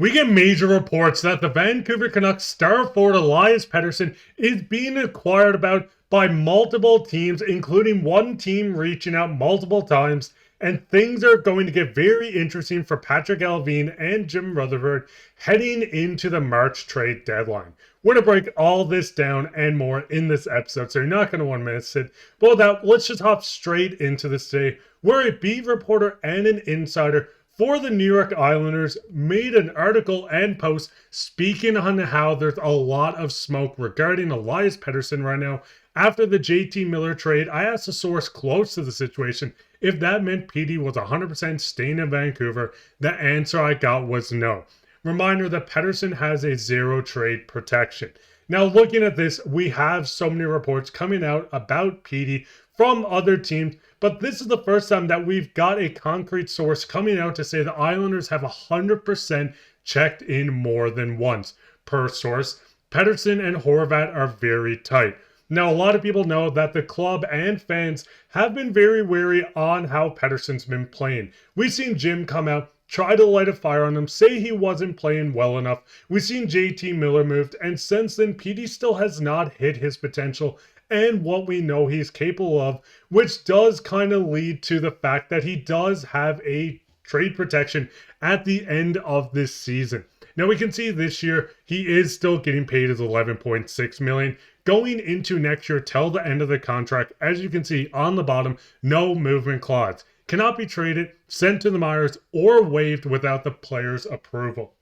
We get major reports that the Vancouver Canucks star forward Elias Pettersson is being inquired about by multiple teams, including one team reaching out multiple times, and things are going to get very interesting for Patrik Allvin and Jim Rutherford heading into the March trade deadline. We're going to break all this down and more in this episode, so you're not going to want to miss it. But with that, let's just hop straight into this today, where a beat reporter and an insider for the New York Islanders made an article and post speaking on how there's a lot of smoke regarding Elias Pettersson right now. After the JT Miller trade, I asked a source close to the situation if that meant PD was 100% staying in Vancouver. The answer I got was no. Reminder that Pettersson has a zero trade protection. Now, looking at this, we have so many reports coming out about PD from other teams, but this is the first time that we've got a concrete source coming out to say the Islanders have 100% checked in more than once. Per source, Pettersson and Horvat are very tight. Now, a lot of people know that the club and fans have been very wary on how Pettersson's been playing. We've seen Jim come out, try to light a fire on him, say he wasn't playing well enough. We've seen JT Miller moved, and since then, PD still has not hit his potential and what we know he's capable of, which does kind of lead to the fact that he does have a trade protection at the end of this season. Now, we can see this year he is still getting paid his $11.6 million. Going into next year till the end of the contract, as you can see on the bottom, no movement clause. Cannot be traded, sent to the minors, or waived without the player's approval.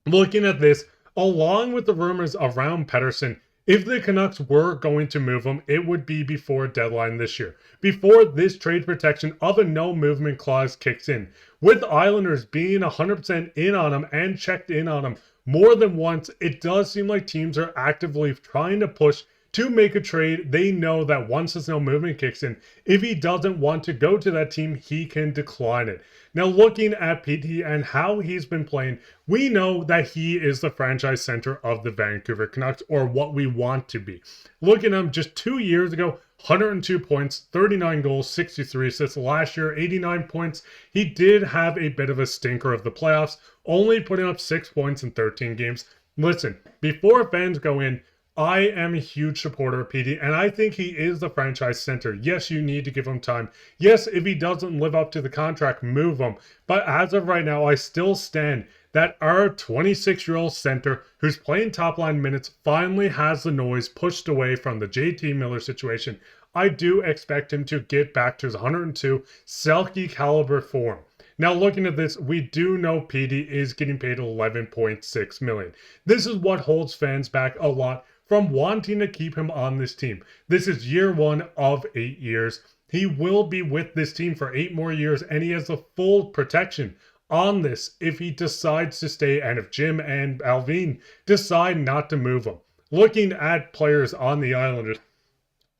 Looking at this, along with the rumors around Pettersson, if the Canucks were going to move him, it would be before deadline this year, before this trade protection of a no movement clause kicks in. With Islanders being 100% in on him and checked in on him more than once, it does seem like teams are actively trying to push to make a trade. They know that once this no movement kicks in, if he doesn't want to go to that team, he can decline it. Now, looking at PT and how he's been playing, we know that he is the franchise center of the Vancouver Canucks, or what we want to be. Looking at him just 2 years ago, 102 points, 39 goals, 63 assists. Last year, 89 points. He did have a bit of a stinker of the playoffs, only putting up 6 points in 13 games. Listen, before fans go in, I am a huge supporter of PD, and I think he is the franchise center. Yes, you need to give him time. Yes, if he doesn't live up to the contract, move him. But as of right now, I still stand that our 26-year-old center, who's playing top-line minutes, finally has the noise pushed away from the JT Miller situation. I do expect him to get back to his 102 Selke caliber form. Now, looking at this, we do know PD is getting paid $11.6 million. This is what holds fans back a lot from wanting to keep him on this team. This is year 1 of 8 years. He will be with this team for 8 more years, and he has the full protection on this if he decides to stay and if Jim and Allvin decide not to move him. Looking at players on the Islanders,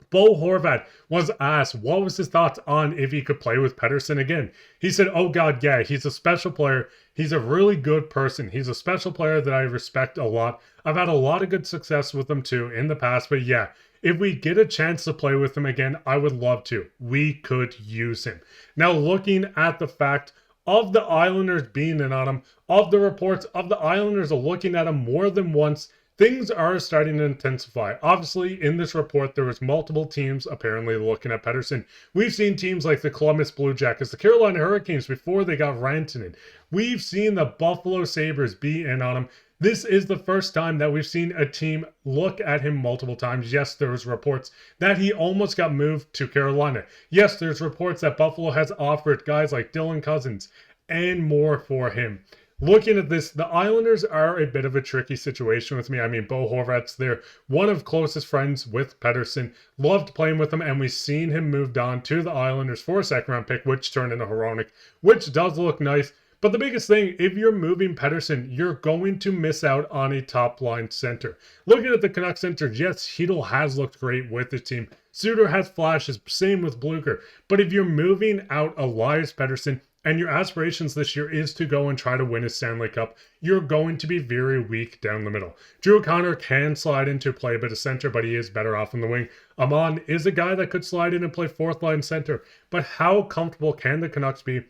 Bo Horvat was asked what was his thoughts on if he could play with Pettersson again. He said, oh God, yeah, he's a special player. He's a really good person. He's a special player that I respect a lot. I've had a lot of good success with him too in the past, but yeah, if we get a chance to play with him again, I would love to. We could use him. Now, looking at the fact of the Islanders being in on him, of the reports of the Islanders looking at him more than once, things are starting to intensify. Obviously, in this report, there was multiple teams apparently looking at Pettersson. We've seen teams like the Columbus Blue Jackets, the Carolina Hurricanes before they got Rantanen. We've seen the Buffalo Sabres be in on him. This is the first time that we've seen a team look at him multiple times. Yes, there's reports that he almost got moved to Carolina. Yes, there's reports that Buffalo has offered guys like Dylan Cousins and more for him. Looking at this, the Islanders are a bit of a tricky situation with me. I mean, Bo Horvat's there, one of closest friends with Pettersson, loved playing with him, and we've seen him moved on to the Islanders for a second-round pick, which turned into Hronek, which does look nice. But the biggest thing, if you're moving Pettersson, you're going to miss out on a top-line center. Looking at the Canucks center, yes, Chytil has looked great with his team. Suter has flashes, same with Blucher. But if you're moving out Elias Pettersson, and your aspirations this year is to go and try to win a Stanley Cup, you're going to be very weak down the middle. Drew O'Connor can slide into play a bit of center, but he is better off in the wing. Amon is a guy that could slide in and play fourth-line center. But how comfortable can the Canucks be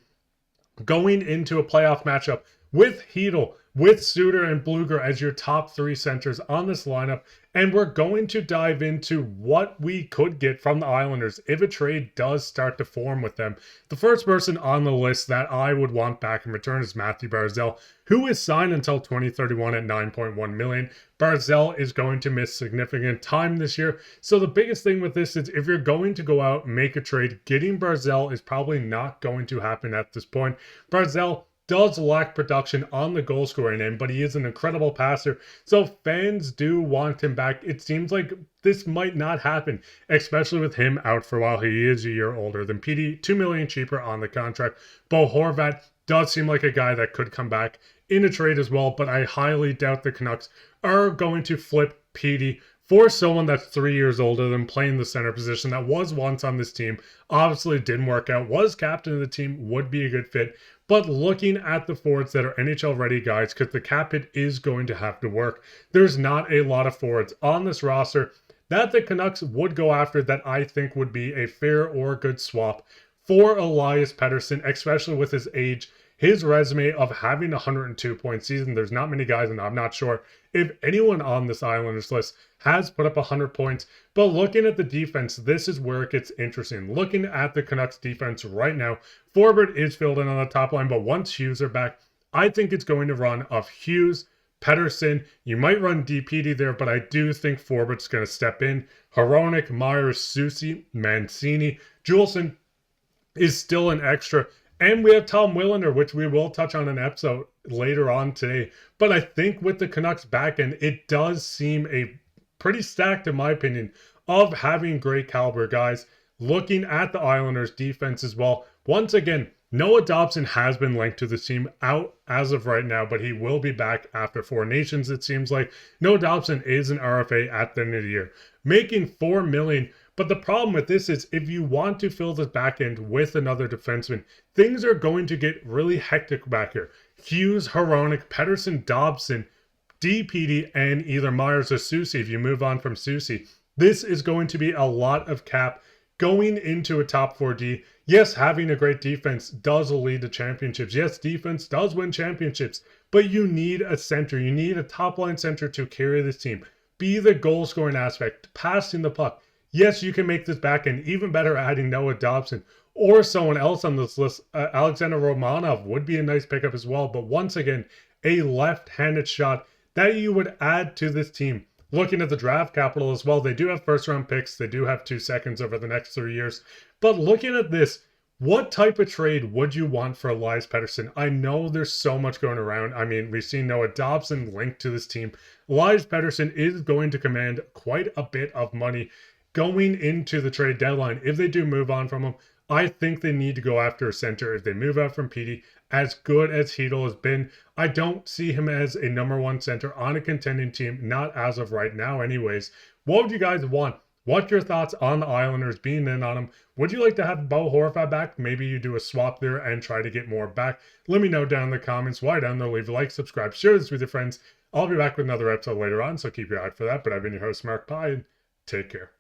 going into a playoff matchup with Chytil, with Suter and Bluger as your top 3 centers on this lineup. And we're going to dive into what we could get from the Islanders if a trade does start to form with them. The first person on the list that I would want back in return is Matthew Barzal, who is signed until 2031 at $9.1 million. Barzal is going to miss significant time this year. So the biggest thing with this is if you're going to go out and make a trade, getting Barzal is probably not going to happen at this point. Barzal does lack production on the goal scoring end, but he is an incredible passer. So fans do want him back. It seems like this might not happen, especially with him out for a while. He is a year older than PD, $2 million cheaper on the contract. Bo Horvat does seem like a guy that could come back in a trade as well, but I highly doubt the Canucks are going to flip PD for someone that's 3 years older than playing the center position that was once on this team. Obviously didn't work out, was captain of the team, would be a good fit. But looking at the forwards that are NHL ready guys, because the cap hit is going to have to work, there's not a lot of forwards on this roster that the Canucks would go after that I think would be a fair or good swap for Elias Pettersson, especially with his age. His resume of having a 102-point season, there's not many guys, and I'm not sure if anyone on this Islanders list has put up 100 points. But looking at the defense, this is where it gets interesting. Looking at the Canucks defense right now, Forbort is filled in on the top line, but once Hughes are back, I think it's going to run of Hughes, Pettersson. You might run DPD there, but I do think Forbort's going to step in. Hronek, Myers, Soucy, Mancini, Juleson is still an extra. And we have Tom Willander, which we will touch on an episode later on today. But I think with the Canucks back end, it does seem a pretty stacked, in my opinion, of having great caliber guys. Looking at the Islanders defense as well. Once again, Noah Dobson has been linked to the team out as of right now, but he will be back after 4 Nations, it seems like. Noah Dobson is an RFA at the end of the year, making $4 million. But the problem with this is if you want to fill this back end with another defenseman, things are going to get really hectic back here. Hughes, Hronek, Pettersson, Dobson, DPD, and either Myers or Soucy if you move on from Soucy. This is going to be a lot of cap going into a top 4D. Yes, having a great defense does lead to championships. Yes, defense does win championships, but you need a center. You need a top line center to carry this team. Be the goal scoring aspect, passing the puck. Yes, you can make this back end even better adding Noah Dobson or someone else on this list. Alexander Romanov would be a nice pickup as well. But once again, a left-handed shot that you would add to this team. Looking at the draft capital as well, they do have first-round picks. They do have 2 seconds over the next 3 years. But looking at this, what type of trade would you want for Elias Pettersson? I know there's so much going around. I mean, we've seen Noah Dobson linked to this team. Elias Pettersson is going to command quite a bit of money going into the trade deadline. If they do move on from him, I think they need to go after a center. If they move out from PD, as good as Hedl has been, I don't see him as a number 1 center on a contending team, not as of right now anyways. What would you guys want? What's your thoughts on the Islanders being in on them? Would you like to have Bo Horvat back? Maybe you do a swap there and try to get more back. Let me know down in the comments. While down there, leave a like, subscribe, share this with your friends. I'll be back with another episode later on, so keep your eye out for that. But I've been your host, Mark Pye, and take care.